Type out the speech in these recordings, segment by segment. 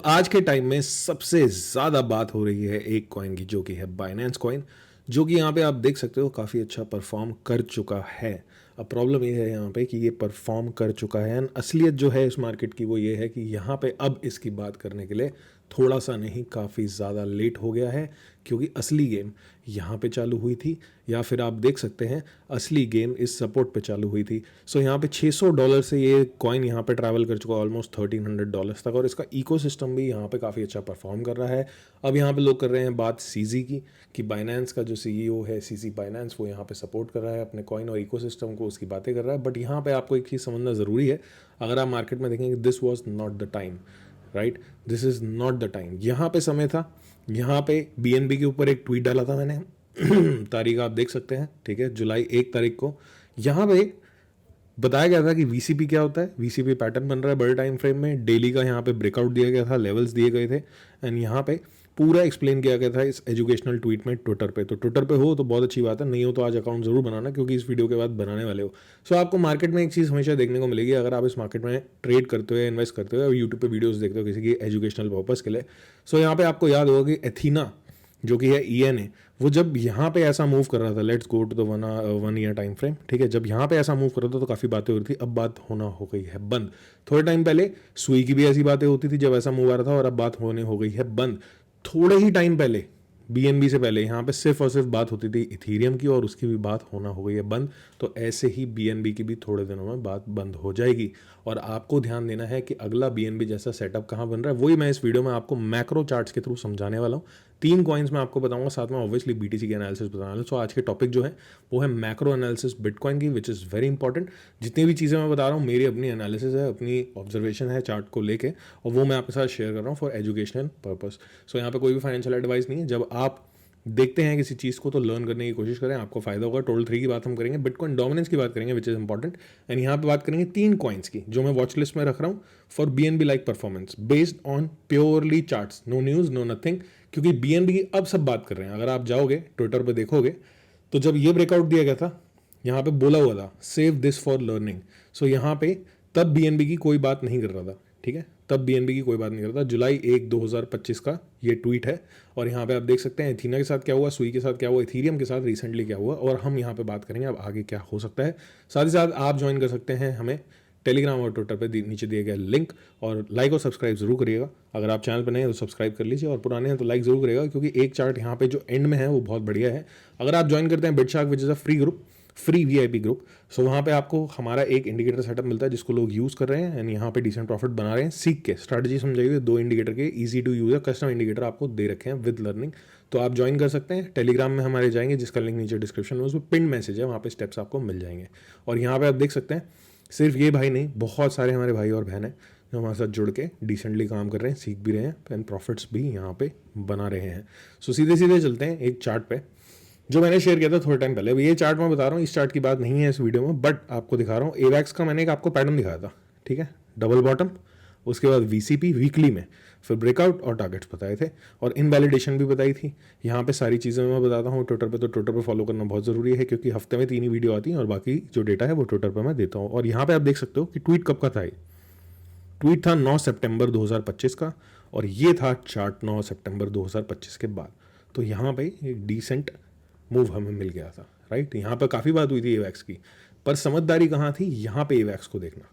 आज के टाइम में सबसे ज़्यादा बात हो रही है एक कॉइन की, जो कि है बाइनेंस कॉइन, जो कि यहाँ पे आप देख सकते हो काफ़ी अच्छा परफॉर्म कर चुका है। अब प्रॉब्लम ये है यहाँ पे कि ये परफॉर्म कर चुका है एंड असलियत जो है इस मार्केट की वो ये है कि यहाँ पे अब इसकी बात करने के लिए थोड़ा सा नहीं काफ़ी ज़्यादा लेट हो गया है, क्योंकि असली गेम यहाँ पे चालू हुई थी, या फिर आप देख सकते हैं असली गेम इस सपोर्ट पे चालू हुई थी। यहाँ पे $600 से ये कॉइन यहाँ पे ट्रैवल कर चुका है ऑलमोस्ट $1300 तक, और इसका इकोसिस्टम भी यहाँ पे काफ़ी अच्छा परफॉर्म कर रहा है। अब यहाँ पे लोग कर रहे हैं बात सीजी की, कि बाइनेंस का जो सीईओ है सीसी बाइनेंस, वो यहाँ पे सपोर्ट कर रहा है अपने कॉइन और इकोसिस्टम को, उसकी बातें कर रहा है। बट यहाँ पे आपको एक चीज़ समझना ज़रूरी है, अगर आप मार्केट में देखेंगे this was not the time, right, this is not the time. यहाँ पे समय था, यहाँ पे बीएनबी के ऊपर एक ट्वीट डाला था मैंने तारीख आप देख सकते हैं, ठीक है, जुलाई 1 तारीख को। यहाँ पे बताया गया था कि वीसीपी क्या होता है, वीसीपी पैटर्न बन रहा है बड़े टाइम फ्रेम में, डेली का यहाँ पे ब्रेकआउट दिया गया था, लेवल्स दिए गए थे, एंड यहाँ पे पूरा एक्सप्लेन किया गया था इस एजुकेशनल ट्वीट में ट्विटर पे। तो ट्विटर पे हो तो बहुत अच्छी बात है, नहीं हो तो आज अकाउंट जरूर बनाना, क्योंकि इस वीडियो के बाद बनाने वाले हो। आपको मार्केट में एक चीज़ हमेशा देखने को मिलेगी, अगर आप इस मार्केट में ट्रेड करते हो, इन्वेस्ट करते हो, यूट्यूब पे वीडियोस देखते हो किसी की एजुकेशनल पर्पज़ के लिए, यहाँ पे आपको याद होगा कि एथीना जो कि है ENA, वो जब यहाँ पे ऐसा मूव कर रहा था, let's go to the 1 year time frame, ठीक है, जब यहाँ पे ऐसा मूव कर रहा था तो काफ़ी बातें हो रही थी। अब बात होना हो गई है बंद। थोड़े टाइम पहले सुई की भी ऐसी बातें होती थी जब ऐसा मूव आ रहा था, और अब बात होने हो गई है बंद। थोड़े ही टाइम पहले BNB से पहले यहाँ पे सिर्फ और सिर्फ बात होती थी इथीरियम की, और उसकी भी बात होना हो गई है बंद। तो ऐसे ही BNB की भी थोड़े दिनों में बात बंद हो जाएगी, और आपको ध्यान देना है कि अगला BNB जैसा सेटअप कहाँ बन रहा है, वही मैं इस वीडियो में आपको मैक्रो चार्ट्स के थ्रू समझाने वाला हूँ। 3 कॉइन्स मैं आपको बताऊंगा, साथ में ऑब्वियसली BTC की एनालिसिस बताने वाला हूँ। सो आज के टॉपिक जो है वो है मैक्रो एनालिसिस बिटकॉइन की, विच इज़ वेरी इंपॉर्टेंट। जितनी भी चीज़ें मैं बता रहा हूँ मेरी अपनी एनालिसिस है, अपनी ऑब्जर्वेशन है चार्ट को लेके, और वो मैं आपके साथ शेयर कर रहा हूँ फॉर एजुकेशनल पर्पस। यहाँ पे कोई भी फाइनेंशियल एडवाइस नहीं है। जब आप देखते हैं किसी चीज़ को तो लर्न करने की कोशिश करें, आपको फायदा होगा। टोटल 3 की बात हम करेंगे, बिटकॉइन डोमिनेंस की बात करेंगे विच इज़ इंपॉर्टेंट, एंड यहाँ पे बात करेंगे 3 कॉइन्स की जो मैं वॉच लिस्ट में रख रहा हूँ for BNB like performance based on purely charts, no news no nothing. क्योंकि BNB की अब सब बात कर रहे हैं। अगर आप जाओगे ट्विटर पर देखोगे तो जब ये ब्रेकआउट दिया गया था, यहाँ पे बोला हुआ था सेव दिस फॉर लर्निंग। यहाँ पे तब BNB की कोई बात नहीं कर रहा था, ठीक है, तब BNB की कोई बात नहीं करता। जुलाई 1 2025 का ये ट्वीट है, और यहाँ पे आप देख सकते हैं एथीना के साथ क्या हुआ, सुई के साथ क्या हुआ, इथीरियम के साथ रिसेंटली क्या हुआ, और हम यहाँ पे बात करेंगे अब आगे क्या हो सकता है। साथ ही साथ आप ज्वाइन कर सकते हैं हमें टेलीग्राम और ट्विटर पे नीचे दिए गए लिंक, और लाइक और सब्सक्राइब जरूर करिएगा। अगर आप चैनल पर नए हैं तो सब्सक्राइब कर लीजिए, और पुराने हैं तो लाइक जरूर करिएगा, क्योंकि एक चार्ट यहाँ पे जो एंड में है वो बहुत बढ़िया है। अगर आप ज्वाइन करते हैं Bitshark which is a free group, free VIP group, वहाँ पे आपको हमारा एक इंडिकेटर सेटअप मिलता है जिसको लोग यूज़ कर रहे हैं, एंड यहाँ पे डिसेंट प्रॉफिट बना रहे हैं सीख के। स्ट्रैटेजी समझाइए, 2 इंडिकेटर के easy to use custom indicator आपको दे रखे हैं विद लर्निंग। तो आप ज्वाइन कर सकते हैं। टेलीग्राम में हमारे जाएंगे, जिसका लिंक नीचे डिस्क्रिप्शन में, उसमें पिन मैसेज है, वहाँ पे स्टेप्स आपको मिल जाएंगे। और यहाँ पे आप देख सकते हैं सिर्फ ये भाई नहीं, बहुत सारे हमारे भाई और बहन हैं जो हमारे साथ जुड़ के डिसेंटली काम कर रहे हैं, सीख भी रहे हैं, एंड प्रॉफिट्स भी यहाँ पे बना रहे हैं। सीधे सीधे चलते हैं एक चार्ट पे जो मैंने शेयर किया था थोड़े टाइम पहले। ये चार्ट मैं बता रहा हूँ, इस चार्ट की बात नहीं है इस वीडियो में, बट आपको दिखा रहा हूँ। एवैक्स का मैंने एक आपको पैटर्न दिखाया था, ठीक है, डबल बॉटम, उसके बाद VCP वीकली में, फिर ब्रेकआउट और टारगेट्स बताए थे, और इनवैलिडेशन भी बताई थी। यहाँ पे सारी चीज़ें मैं बताता हूँ ट्विटर पे, तो ट्विटर पे फॉलो करना बहुत ज़रूरी है, क्योंकि हफ्ते में 3 ही वीडियो आती हैं, और बाकी जो डेटा है वो ट्विटर पर मैं देता हूँ। और यहाँ पे आप देख सकते हो कि ट्वीट कब का था। ये ट्वीट था 9 सितंबर 2025 का, और ये था चार्ट 9 सितंबर 2025 के बाद। तो यहाँ पे एक डिसेंट मूव हमें मिल गया था, राइट। यहाँ पर काफ़ी बात हुई थी एवैक्स की, पर समझदारी कहाँ थी, यहाँ पे एवैक्स को देखना,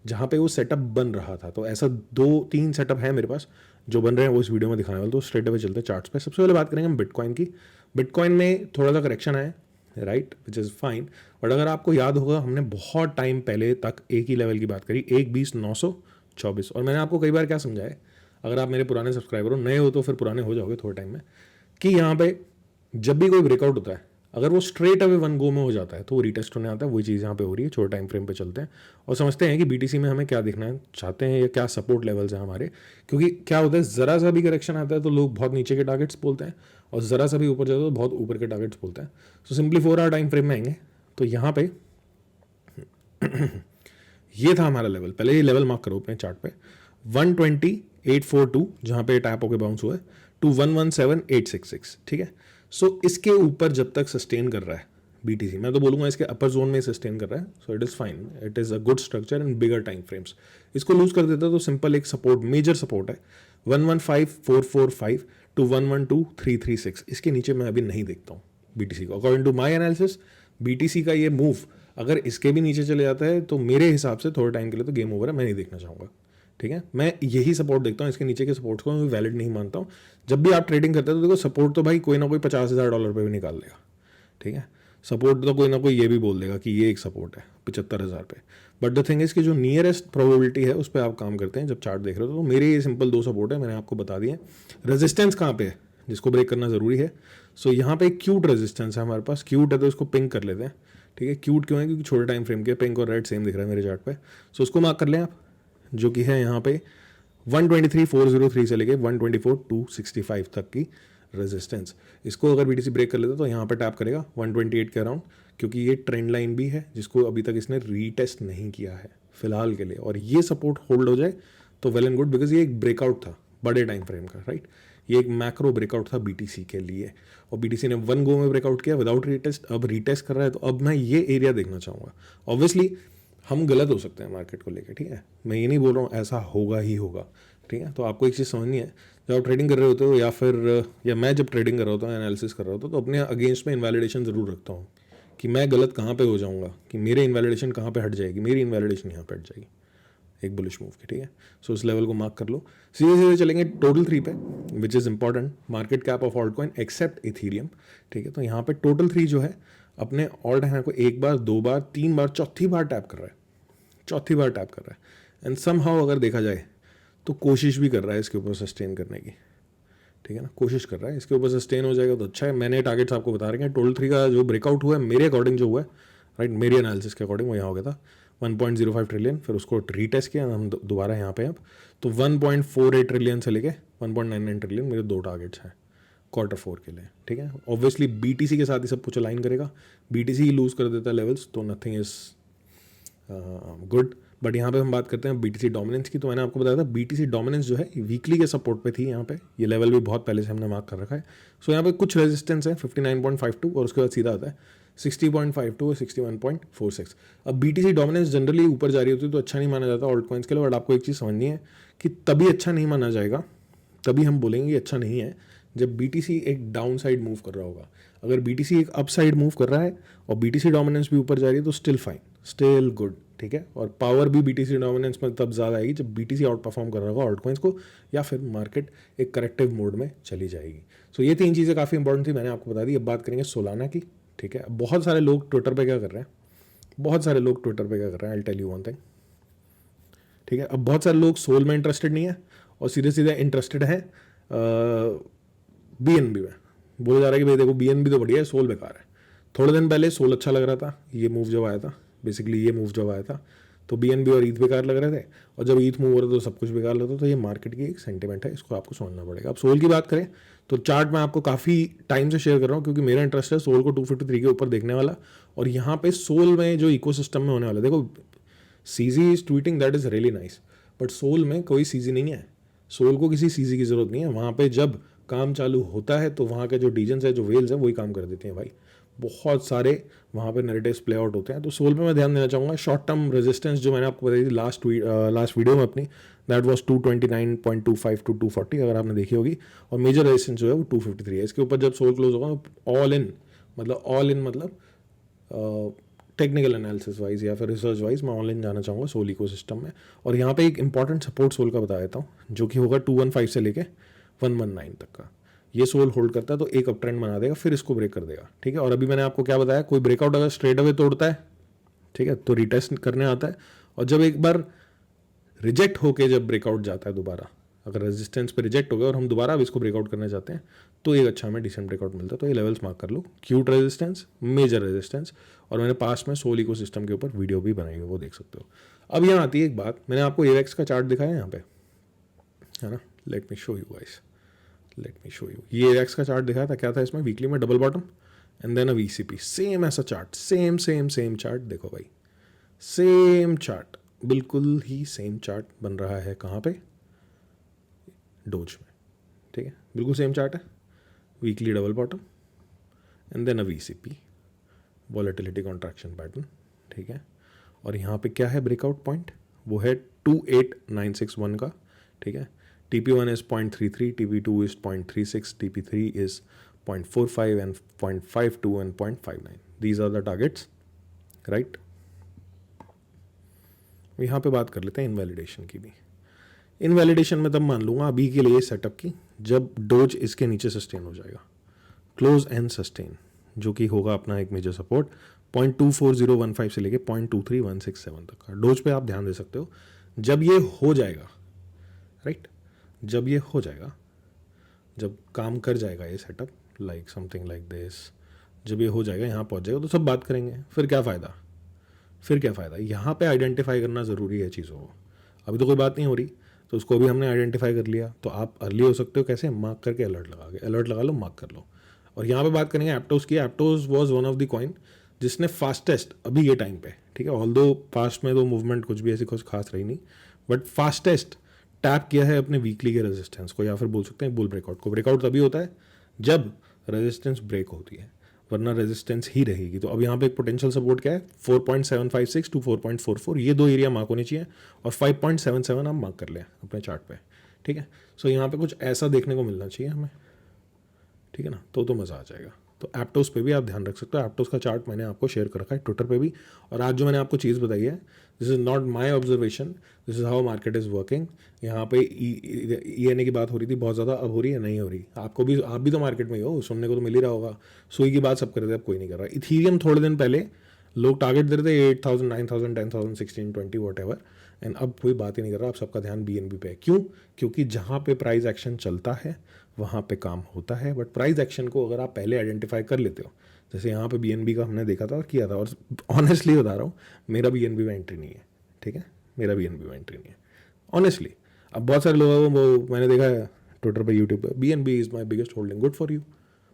जहाँ पे वो सेटअप बन रहा था। तो ऐसा 2-3 सेटअप है मेरे पास जो बन रहे हैं, वो इस वीडियो में दिखाने वाले। तो स्ट्रेट अवे चलते हैं चार्ट्स पे। सबसे पहले बात करेंगे हम बिटकॉइन की। बिटकॉइन में थोड़ा सा करेक्शन है, right, which is fine. But अगर आपको याद होगा, हमने बहुत टाइम पहले तक एक ही लेवल की बात करी, 1,20,924, और मैंने आपको कई बार क्या समझाया है, अगर आप मेरे पुराने सब्सक्राइबर हो, नए हो तो फिर पुराने हो जाओगे थोड़े टाइम में, कि यहाँ पे जब भी कोई ब्रेकआउट होता है, अगर वो स्ट्रेट अवे 1 गो में हो जाता है तो वो रीटेस्ट होने आता है। वही चीज़ यहाँ पे हो रही है। छोटे टाइम फ्रेम पे चलते हैं और समझते हैं कि BTC में हमें क्या देखना है, चाहते हैं, या क्या सपोर्ट लेवल्स हैं हमारे। क्योंकि क्या होता है, ज़रा सा भी करेक्शन आता है तो लोग बहुत नीचे के टारगेट्स बोलते हैं, और ज़रा सा भी ऊपर जाता है तो बहुत ऊपर के टारगेट्स बोलते हैं। So simply 4 hour time frame में आएंगे तो यहाँ पे ये था हमारा लेवल। पहले ये लेवल मार्क करो अपने चार्ट पे, 120,842 जहाँ पे टैप होकर बाउंस हुआ है, टू 117,866, ठीक है। इसके ऊपर जब तक सस्टेन कर रहा है BTC मैं तो बोलूँगा इसके अपर जोन में सस्टेन कर रहा है, so it is fine, it is a good structure in bigger time frames. इसको लूज कर देता तो सिंपल एक सपोर्ट, मेजर सपोर्ट है 115445 टू 112336, इसके नीचे मैं अभी नहीं देखता हूँ BTC को। According to my analysis BTC का ये मूव अगर इसके भी नीचे चले जाता है तो मेरे हिसाब से थोड़े टाइम के लिए तो गेम ओवर है, मैं नहीं देखना चाहूँगा। ठीक है, मैं यही सपोर्ट देखता हूँ, इसके नीचे के सपोर्ट्स को मैं वैलिड नहीं मानता हूँ। जब भी आप ट्रेडिंग करते हो तो देखो सपोर्ट तो भाई कोई ना कोई $50,000 पे भी निकाल लेगा। ठीक है, सपोर्ट तो कोई ना कोई ये भी बोल देगा कि ये एक सपोर्ट है 75,000 पे। बट द थिंग इज कि जो नियरेस्ट प्रोबेबिलिटी है उस पर आप काम करते हैं जब चार्ट देख रहे हो। तो मेरे ये सिंपल 2 सपोर्ट है, मैंने आपको बता दिए। रेजिस्टेंस कहाँ पे है जिसको ब्रेक करना ज़रूरी है। सो यहाँ पे एक क्यूट रेजिस्टेंस है हमारे पास, क्यूट है तो इसको पिंक कर लेते हैं। ठीक है, क्यूट क्यों है, क्योंकि छोटे टाइम फ्रेम के पिंक और रेड सेम दिख रहा है मेरे चार्ट पे। सो उसको मार्क कर लें आप, जो कि है यहाँ पे 123,403 से लेके 124,265 तक की रेजिस्टेंस। इसको अगर BTC ब्रेक कर लेता तो यहाँ पे टैप करेगा 128 के अराउंड, क्योंकि ये ट्रेंड लाइन भी है जिसको अभी तक इसने रीटेस्ट नहीं किया है फिलहाल के लिए। और ये सपोर्ट होल्ड हो जाए तो वेल एंड गुड, बिकॉज ये एक ब्रेकआउट था बड़े टाइम फ्रेम का, राइट। ये एक मैक्रो ब्रेकआउट था BTC के लिए, और BTC ने 1 गो में ब्रेकआउट किया विदाउट रीटेस्ट, अब रीटेस्ट कर रहा है। तो अब मैं ये एरिया देखना चाहूँगा। ऑब्वियसली हम गलत हो सकते हैं मार्केट को लेकर, ठीक है, मैं ये नहीं बोल रहा हूँ ऐसा होगा ही होगा। ठीक है, तो आपको एक चीज़ समझनी है, जब आप ट्रेडिंग कर रहे होते हो या मैं जब ट्रेडिंग कर रहा होता हूँ, एनालिसिस कर रहा होता हूँ, तो अपने अगेंस्ट में इनवैलिडेशन ज़रूर रखता हूँ कि मैं गलत कहाँ पे हो जाऊँगा, कि मेरे इनवैलिडेशन कहाँ पे हट जाएगी, मेरी इनवैलिडेशन यहाँ पे हट जाएगी एक बुलिश मूव की। ठीक है, सो उस लेवल को मार्क कर लो। सीधे सीधे चलेंगे टोटल 3 पे, which is important, market cap of altcoin except Ethereum. ठीक है, तो यहाँ पे टोटल 3 जो है अपने ऑल्ट है को 1 बार 2 बार 3 बार चौथी बार टैप कर रहा है, चौथी बार टैप कर रहा है। एंड सम हाउ अगर देखा जाए तो कोशिश भी कर रहा है इसके ऊपर सस्टेन करने की। ठीक है ना, कोशिश कर रहा है इसके ऊपर सस्टेन हो जाएगा तो अच्छा है। मैंने टारगेट्स आपको बता रहे हैं, टोटल 3 का जो ब्रेकआउट हुआ है मेरे अकॉर्डिंग जो हुआ है, राइट, मेरी एनालिसिस के अकॉर्डिंग वो यहाँ हो गया था 1.05 ट्रिलियन, फिर उसको रीटेस्ट किया हम दोबारा यहाँ पे अब तो 1.48 ट्रिलियन से लेके 1.99 ट्रिलियन मेरे 2 टारगेट्स हैं Q4 के लिए। ठीक है, ऑब्वियसली BTC के साथ ही सब कुछ अलाइन करेगा। BTC ही लूज कर देता है लेवल्स तो नथिंग इज गुड। बट यहाँ पे हम बात करते हैं BTC डोमिनेंस की। तो मैंने आपको बताया था BTC डोमिनेंस जो है वीकली के सपोर्ट पे थी, यहाँ पे ये लेवल भी बहुत पहले से हमने मार्क कर रखा है। सो यहाँ पे कुछ रेजिस्टेंस है 59.52 और उसके बाद सीधा आता है 60.52 और 61.46। अब BTC डोमिनेंस जनरली ऊपर जा रही होती है तो अच्छा नहीं माना जाता ऑल्ट कॉइन्स के लिए। बट आपको एक चीज़ समझनी है कि तभी अच्छा नहीं माना जाएगा, तभी हम बोलेंगे कि अच्छा नहीं है जब BTC एक डाउन साइड मूव कर रहा होगा। अगर BTC एक अप साइड मूव कर रहा है और BTC डोमिनेंस भी ऊपर जा रही है तो स्टिल फाइन, स्टिल गुड। ठीक है, और पावर भी BTC डोमिनेंस में तब ज़्यादा आएगी जब BTC आउट परफॉर्म कर रहा होगा ऑल्ट कॉइन्स को, या फिर मार्केट एक करेक्टिव मोड में चली जाएगी। सो ये 3 चीज़ें काफ़ी इंपॉर्टेंट थी, मैंने आपको बता दी। अब बात करेंगे सोलाना की। ठीक है, अब बहुत सारे लोग ट्विटर पर क्या कर रहे हैं, बहुत सारे लोग ट्विटर पर क्या कर रहे हैं, I tell you one thing. ठीक है, अब बहुत सारे लोग सोल में इंटरेस्टेड नहीं है और सीधे सीधे इंटरेस्टेड है BNB में। बोला जा रहा है कि भाई देखो BNB तो बढ़िया है, सोल बेकार है। थोड़े दिन पहले सोल अच्छा लग रहा था, ये मूव जब आया था, बेसिकली ये मूव जब आया था तो BNB और ईथ बेकार लग रहे थे, और जब ईथ मूव हो रहा था तो सब कुछ बेकार लगता था। तो ये मार्केट की एक सेंटिमेंट है, इसको आपको समझना पड़ेगा। अब सोल की बात करें तो चार्ट मैं आपको काफ़ी टाइम से शेयर कर रहा हूँ क्योंकि मेरा इंटरेस्ट है सोल को 253 के ऊपर देखने वाला। और यहाँ पे सोल में जो इकोसिस्टम में होने वाला, देखो CZ is tweeting that is really nice, but SOL में कोई CZ नहीं है। सोल को किसी CZ की ज़रूरत नहीं है। वहाँ पे जब काम चालू होता है तो वहाँ के जो डीजन्स है, जो वेल्स है, वही काम कर देते हैं भाई। बहुत सारे वहाँ पे नैरेटिव्स प्ले आउट होते हैं। तो सोल पे मैं ध्यान देना चाहूँगा। शॉर्ट टर्म रेजिस्टेंस जो मैंने आपको बताई थी लास्ट वीडियो में अपनी, दैट वाज 229.25 टू 240 अगर आपने देखी होगी, और मेजर रेजिस्टेंस जो है वो 253 है। इसके ऊपर जब सोल क्लोज होगा ऑल इन मतलब टेक्निकल एनालिसिस वाइज या फिर रिसर्च वाइज मैं ऑनलाइन जाना चाहूँगा सोल इकोसिस्टम में। और यहाँ पे एक इंपॉर्टेंट सपोर्ट सोल का बता देता हूँ, जो कि होगा 215 से लेके 119 तक का। ये सोल होल्ड करता है तो एक अप ट्रेंड बना देगा, फिर इसको ब्रेक कर देगा। ठीक है, और अभी मैंने आपको क्या बताया, कोई ब्रेकआउट अगर स्ट्रेट अवे तोड़ता है, ठीक है, तो रिटेस्ट करने आता है। और जब एक बार रिजेक्ट होके जब ब्रेकआउट जाता है दोबारा, अगर रेजिस्टेंस पे रिजेक्ट हो गया और हम दोबारा अब इसको ब्रेकआउट करना चाहते हैं तो एक अच्छा हमें डिसेंट ब्रेकआउट मिलता है। तो ये लेवल्स मार्क कर लो, क्यूट रेजिस्टेंस, मेजर रेजिस्टेंस। और मैंने पास में सोल इकोसिस्टम के ऊपर वीडियो भी बनाई है, वो देख सकते हो। अब यहाँ आती है एक बात, मैंने आपको एवेक्स का चार्ट दिखाया यहाँ पे, है ना, let me show you guys, let me show you. ये एवेक्स का चार्ट दिखाया था, क्या था इसमें, वीकली में double bottom and then a VCP, same ऐसा चार्ट, सेम चार्ट। देखो भाई, सेम चार्ट, बिल्कुल ही सेम चार्ट बन रहा है। कहाँ पे, डोज में। ठीक है, बिल्कुल सेम चार्ट है, weekly double bottom and then a VCP, volatility contraction pattern, ठीक है। और यहाँ पे क्या है ब्रेकआउट पॉइंट, वो है 28961 का, ठीक है। TP1 is 0.33, TP2 is 0.36, TP3 is 0.45 and 0.52 and 0.59. These are the targets, right? यहाँ पे बात कर लेते हैं इनवैलिडेशन की भी। इनवैलिडेशन में तब मान लूँगा अभी के लिए सेटअप की जब डोज इसके नीचे सस्टेन हो जाएगा, क्लोज एंड सस्टेन, जो कि होगा अपना एक मेजर सपोर्ट 0.24015 से लेके 0.23167 तक का। डोज पे आप ध्यान दे सकते हो, जब ये हो जाएगा, राइट, जब ये हो जाएगा, जब काम कर जाएगा ये setup like something like this, जब ये हो जाएगा, यहाँ पहुँच जाएगा, तो सब बात करेंगे। फिर क्या फ़ायदा, फिर क्या फ़ायदा, यहाँ पे आइडेंटिफाई करना ज़रूरी है चीज़ों को। अभी तो कोई बात नहीं हो रही, तो उसको भी हमने आइडेंटिफाई कर लिया, तो आप अर्ली हो सकते हो कैसे, मार्क करके अलर्ट लगा के, अलर्ट लगा लो, मार्क कर लो। और यहाँ पे बात करेंगे एप्टोस की। एप्टोस was one of the coin जिसने फास्टेस्ट अभी ये टाइम पे, ठीक है, ऑल्दो पास्ट में तो मूवमेंट कुछ भी ऐसी कुछ खास रही नहीं, बट फास्टेस्ट टैप किया है अपने वीकली के रेजिस्टेंस को, या फिर बोल सकते हैं बुल ब्रेकआउट को। ब्रेकआउट तभी होता है जब रेजिस्टेंस ब्रेक होती है, वरना रेजिस्टेंस ही रहेगी। तो अब यहाँ पे एक पोटेंशियल सपोर्ट क्या है, 4.756 टू 4.44, ये दो एरिया मार्क होने चाहिए, और 5.77 आप मार्क कर लें अपने चार्ट पे, ठीक है। सो यहाँ पे कुछ ऐसा देखने को मिलना चाहिए हमें, ठीक है ना, तो मज़ा आ जाएगा। तो एप्टोस पे भी आप ध्यान रख सकते हो। एप्टोस का चार्ट मैंने आपको शेयर कर रखा है ट्विटर पे भी। और आज जो मैंने आपको चीज़ बताई है, this is not my observation, this is how market is working. यहाँ पे ENA की बात हो रही थी बहुत ज़्यादा, अब हो रही है नहीं हो रही, आपको भी, आप भी तो मार्केट में ही हो, सुनने को तो मिल ही रहा होगा। सुई की बात सब कर रहे थे, अब कोई नहीं कर रहा। इथीरियम थोड़े दिन पहले लोग टारगेट दे रहे थे 8,000, 9,000, 10,000, 16, 20 वट एवर, एंड अब कोई बात ही नहीं कर रहा। अब सबका ध्यान BNB पे है। क्यों? क्योंकि जहाँ पे प्राइस एक्शन चलता है वहाँ पे काम होता है। बट प्राइस एक्शन को अगर आप पहले आइडेंटिफाई कर लेते हो, जैसे यहाँ पे BNB का हमने देखा था और किया था, और ऑनेस्टली बता रहा हूँ मेरा BNB में एंट्री नहीं है, ठीक है, मेरा BNB में एंट्री नहीं है ऑनेस्टली। अब बहुत सारे लोगों को वो मैंने देखा है ट्विटर पे, यूट्यूब पे, BNB is my biggest holding, good for you.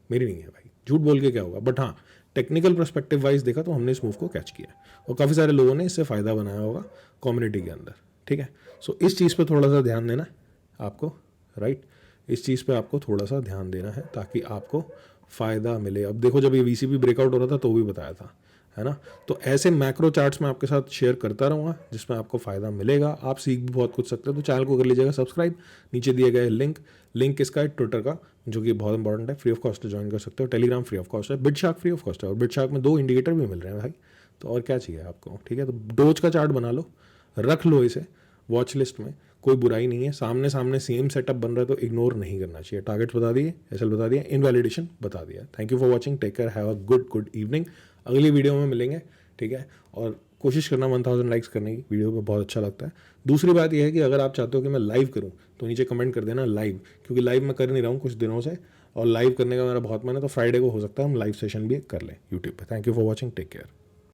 मेरी नहीं है भाई, झूठ बोल के क्या होगा। बट हाँ, टेक्निकल पर्सपेक्टिव वाइज देखा तो हमने इस मूव को कैच किया, और काफ़ी सारे लोगों ने इससे फ़ायदा बनाया होगा कम्युनिटी के अंदर, ठीक है। सो इस चीज़ पे थोड़ा सा ध्यान देना है आपको, राइट, इस चीज़ पे आपको थोड़ा सा ध्यान देना है ताकि आपको फ़ायदा मिले। अब देखो, जब ये VCP ब्रेकआउट हो रहा था तो भी बताया था, है ना। तो ऐसे मैक्रो चार्ट्स मैं आपके साथ शेयर करता रहूँगा जिसमें आपको फ़ायदा मिलेगा, आप सीख भी बहुत कुछ सकते हो। तो चैनल को कर लीजिएगा सब्सक्राइब, नीचे दिए गए लिंक किसका है, ट्विटर का, जो कि बहुत इंपॉर्टेंट है, फ्री ऑफ कॉस्ट ज्वाइन कर सकते हो। टेलीग्राम फ्री ऑफ कॉस्ट है, बिटशार्क फ्री ऑफ कॉस्ट है, और बिटशार्क में 2 इंडिकेटर भी मिल रहे हैं भाई, तो और क्या चाहिए आपको, ठीक है। तो डोज का चार्ट बना लो, रख लो इसे वॉच लिस्ट में, कोई बुराई नहीं है। सामने सामने सेम सेटअप बन रहा है तो इग्नोर नहीं करना चाहिए। टारगेट्स बता दिए, SL बता दिया, इनवैलिडेशन बता दिया। Thank you for watching, take care, have a good evening. अगली वीडियो में मिलेंगे, ठीक है। और कोशिश करना 1000 लाइक्स करने की, वीडियो पे बहुत अच्छा लगता है। दूसरी बात यह है कि अगर आप चाहते हो कि मैं लाइव करूं तो नीचे कमेंट कर देना लाइव, क्योंकि लाइव मैं कर नहीं रहा हूँ कुछ दिनों से, और लाइव करने का मेरा बहुत मन है। तो फ्राइडे को हो सकता है हम लाइव सेशन भी कर लें यूट्यूब पे। Thank you for watching, take care.